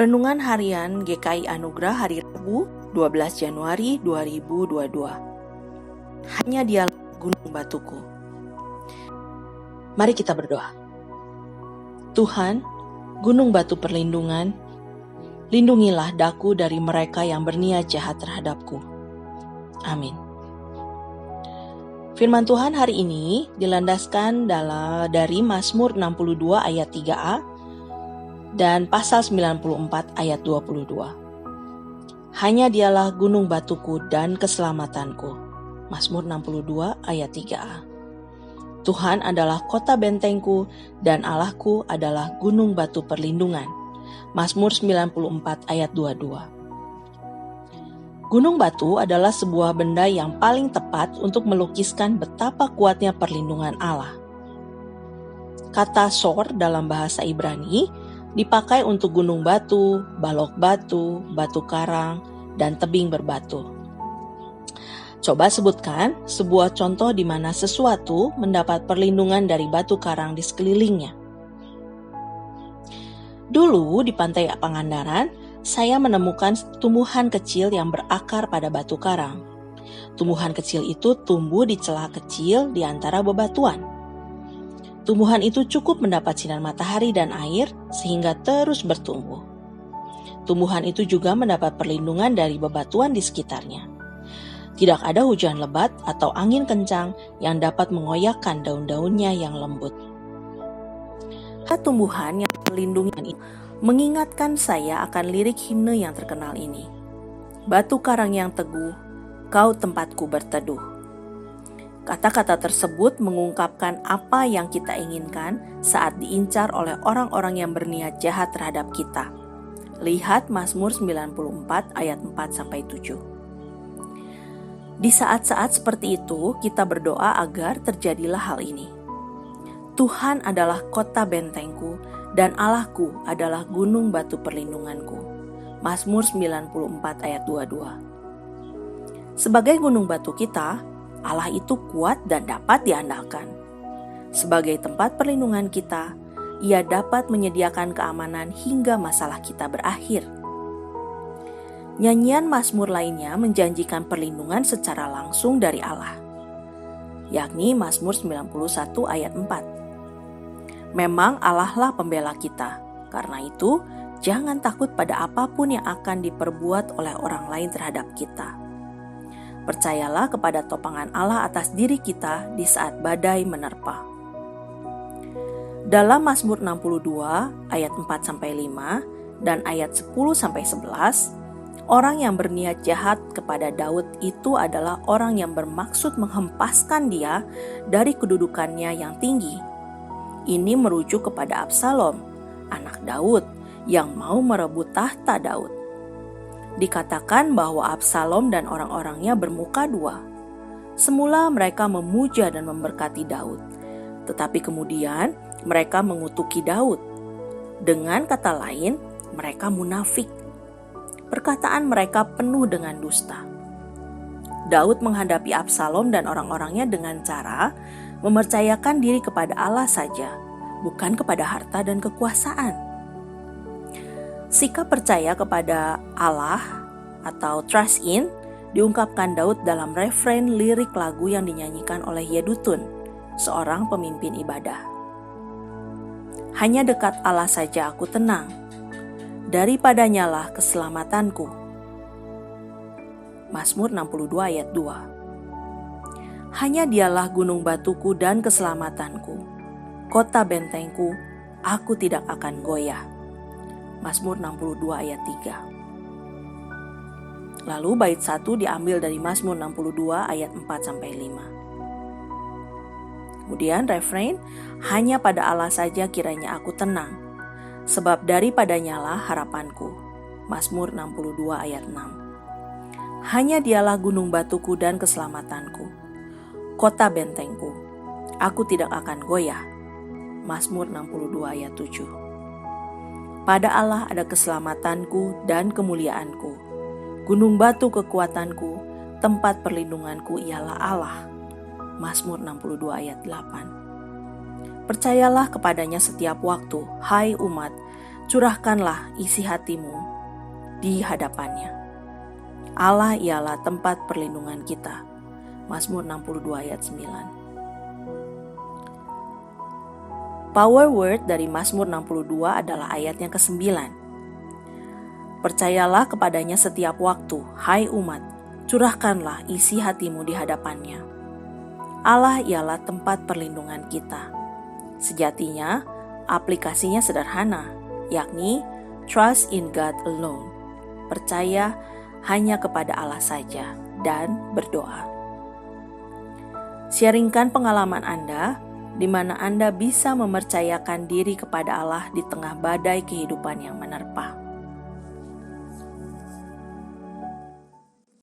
Renungan Harian GKI Anugerah Hari Rabu 12 Januari 2022. Hanya Dialah Gunung Batuku. Mari kita berdoa. Tuhan, gunung batu perlindungan, lindungilah daku dari mereka yang berniat jahat terhadapku. Amin. Firman Tuhan hari ini dilandaskan dari Mazmur 62 ayat 3a dan pasal 94 ayat 22. Hanya Dialah gunung batuku dan keselamatanku. Mazmur 62 ayat 3a. Tuhan adalah kota bentengku dan Allahku adalah gunung batu perlindungan. Mazmur 94 ayat 22. Gunung batu adalah sebuah benda yang paling tepat untuk melukiskan betapa kuatnya perlindungan Allah. Kata sor dalam bahasa Ibrani dipakai untuk gunung batu, balok batu, batu karang, dan tebing berbatu. Coba sebutkan sebuah contoh di mana sesuatu mendapat perlindungan dari batu karang di sekelilingnya. Dulu di pantai Pangandaran, saya menemukan tumbuhan kecil yang berakar pada batu karang. Tumbuhan kecil itu tumbuh di celah kecil di antara bebatuan. Tumbuhan itu cukup mendapat sinar matahari dan air sehingga terus bertumbuh. Tumbuhan itu juga mendapat perlindungan dari bebatuan di sekitarnya. Tidak ada hujan lebat atau angin kencang yang dapat mengoyakkan daun-daunnya yang lembut. Tumbuhan yang melindungi ini mengingatkan saya akan lirik himne yang terkenal ini. Batu karang yang teguh, kau tempatku berteduh. Kata-kata tersebut mengungkapkan apa yang kita inginkan saat diincar oleh orang-orang yang berniat jahat terhadap kita. Lihat Mazmur 94 ayat 4-7. Di saat-saat seperti itu, kita berdoa agar terjadilah hal ini. Tuhan adalah kota bentengku dan Allahku adalah gunung batu perlindunganku. Mazmur 94 ayat 22. Sebagai gunung batu kita, Allah itu kuat dan dapat diandalkan. Sebagai tempat perlindungan kita, Ia dapat menyediakan keamanan hingga masalah kita berakhir. Nyanyian Mazmur lainnya menjanjikan perlindungan secara langsung dari Allah, yakni Mazmur 91 ayat 4. Memang Allah lah pembela kita, karena itu jangan takut pada apapun yang akan diperbuat oleh orang lain terhadap kita. Percayalah kepada topangan Allah atas diri kita di saat badai menerpa. Dalam Mazmur 62 ayat 4-5 dan ayat 10-11, orang yang berniat jahat kepada Daud itu adalah orang yang bermaksud menghempaskan dia dari kedudukannya yang tinggi. Ini merujuk kepada Absalom, anak Daud, yang mau merebut tahta Daud. Dikatakan bahwa Absalom dan orang-orangnya bermuka dua. Semula mereka memuja dan memberkati Daud, tetapi kemudian mereka mengutuki Daud. Dengan kata lain, mereka munafik. Perkataan mereka penuh dengan dusta. Daud menghadapi Absalom dan orang-orangnya dengan cara mempercayakan diri kepada Allah saja, bukan kepada harta dan kekuasaan. Sikap percaya kepada Allah atau trust in diungkapkan Daud dalam refrein lirik lagu yang dinyanyikan oleh Yedutun, seorang pemimpin ibadah. Hanya dekat Allah saja aku tenang, daripadanya lah keselamatanku. Mazmur 62 ayat 2. Hanya Dialah gunung batuku dan keselamatanku, kota bentengku, aku tidak akan goyah. Mazmur 62 ayat 3. Lalu bait 1 diambil dari Mazmur 62 ayat 4-5. Kemudian refrain, hanya pada Allah saja kiranya aku tenang, sebab daripadanya lah harapanku. Mazmur 62 ayat 6. Hanya Dialah gunung batuku dan keselamatanku, kota bentengku, aku tidak akan goyah. Mazmur 62 ayat 7. Pada Allah ada keselamatanku dan kemuliaanku, gunung batu kekuatanku, tempat perlindunganku ialah Allah. Mazmur 62 ayat 8. Percayalah kepadanya setiap waktu, hai umat, curahkanlah isi hatimu di hadapannya. Allah ialah tempat perlindungan kita. Mazmur 62 ayat 9. Power word dari Mazmur 62 adalah ayat yang ke-9. Percayalah kepadanya setiap waktu, hai umat, curahkanlah isi hatimu di hadapannya. Allah ialah tempat perlindungan kita. Sejatinya, aplikasinya sederhana, yakni trust in God alone. Percaya hanya kepada Allah saja dan berdoa. Sharingkan pengalaman Anda di mana Anda bisa mempercayakan diri kepada Allah di tengah badai kehidupan yang menerpa.